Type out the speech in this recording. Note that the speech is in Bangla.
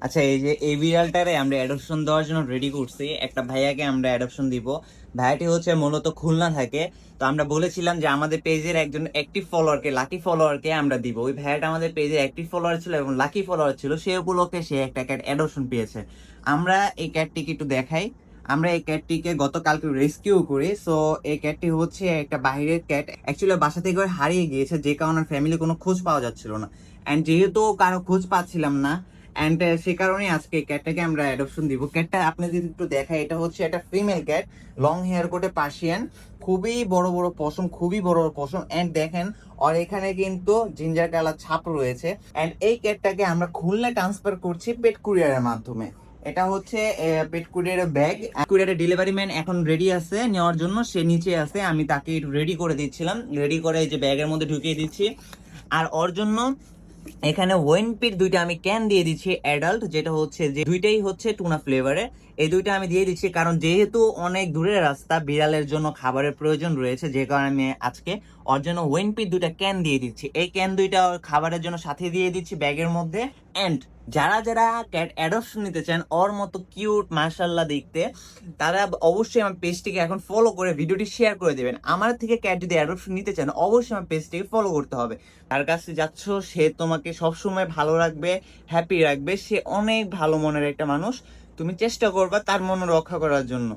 আচ্ছা, এই যে এই বিড়ালটারে আমরা অ্যাডপশন দেওয়ার জন্য রেডি করছি। একটা ভাইয়াকে আমরা অ্যাডপশন দিব। ভাইয়াটি হচ্ছে মূলত খুলনা থাকে। তো আমরা বলেছিলাম যে আমাদের পেজের একজন অ্যাক্টিভ ফলোয়ারকে, লাকি ফলোয়ারকে আমরা দিব। ওই ভাইয়াটা আমাদের পেজের অ্যাক্টিভ ফলোয়ার ছিল এবং লাকি ফলোয়ার ছিল, সে উপলক্ষে সে একটা ক্যাট অ্যাডপশন পেয়েছে। আমরা এই ক্যাটটিকে একটু দেখাই। আমরা এই ক্যাটটিকে গতকালকে রেস্কিউ করি। সো এই ক্যাটটি হচ্ছে একটা বাইরের ক্যাট, অ্যাকচুয়ালি বাসা থেকে ওর হারিয়ে গিয়েছে, যে কারণে ফ্যামিলি কোনো খোঁজ পাওয়া যাচ্ছিল না। অ্যান্ড যেহেতু কারো খোঁজ পাচ্ছিলাম না, অ্যান্ড সে কারণে আজকে ক্যাটটাকে আমরা অ্যাডপশন দিব। ক্যাটটা আপনি যদি একটু দেখায়, এটা হচ্ছে একটা ফিমেল ক্যাট, লং হেয়ার কোটে পার্সিয়ান, খুবই বড় বড় পশম, খুবই বড় বড় পশম। অ্যান্ড দেখেন আর এখানে কিন্তু জিঞ্জার কালার ছাপ রয়েছে। অ্যান্ড এই ক্যাটটাকে আমরা খুলনা ট্রান্সফার করছি পেট কুরিয়ারের মাধ্যমে। এটা হচ্ছে পেট কুরিয়ারের ব্যাগ। কুরিয়ারের ডেলিভারি ম্যান এখন রেডি আছে নেওয়ার জন্য, সে নিচে আছে, আমি তাকে একটু রেডি করে দিচ্ছিলাম। রেডি করে এই যে ব্যাগের মধ্যে ঢুকিয়ে দিচ্ছি। আর ওর জন্য এখানে ওয়েনপির দুইটা আমি ক্যান দিয়ে দিচ্ছি অ্যাডাল্ট, যেটা হচ্ছে যে দুইটাই হচ্ছে টুনা ফ্লেভারে। এই দুইটা আমি দিয়ে দিচ্ছি কারণ যেহেতু অনেক দূরের রাস্তা, বিড়ালের জন্য খাবারের প্রয়োজন রয়েছে, যে কারণে আমি আজকে ওর জন্য ওয়েনপির দুইটা ক্যান দিয়ে দিচ্ছি। এই ক্যান দুইটা ওর খাবারের জন্য সাথে দিয়ে দিচ্ছি ব্যাগের মধ্যে। অ্যান্ড যারা যারা ক্যাট অ্যাডপশন নিতে চান ওর মতো কিউট মাশাল্লাহ দেখতে, তারা অবশ্যই আমার পেজটিকে এখন ফলো করে ভিডিওটি শেয়ার করে দেবেন। আমার থেকে ক্যাট যদি অ্যাডপশন নিতে চান অবশ্যই আমার পেজটিকে ফলো করতে হবে। তার কাছে যাচ্ছ, সে তোমাকে সবসময় ভালো রাখবে, হ্যাপি রাখবে। সে অনেক ভালো মনের একটা মানুষ, তুমি চেষ্টা করবা তার মন রক্ষা করার জন্য।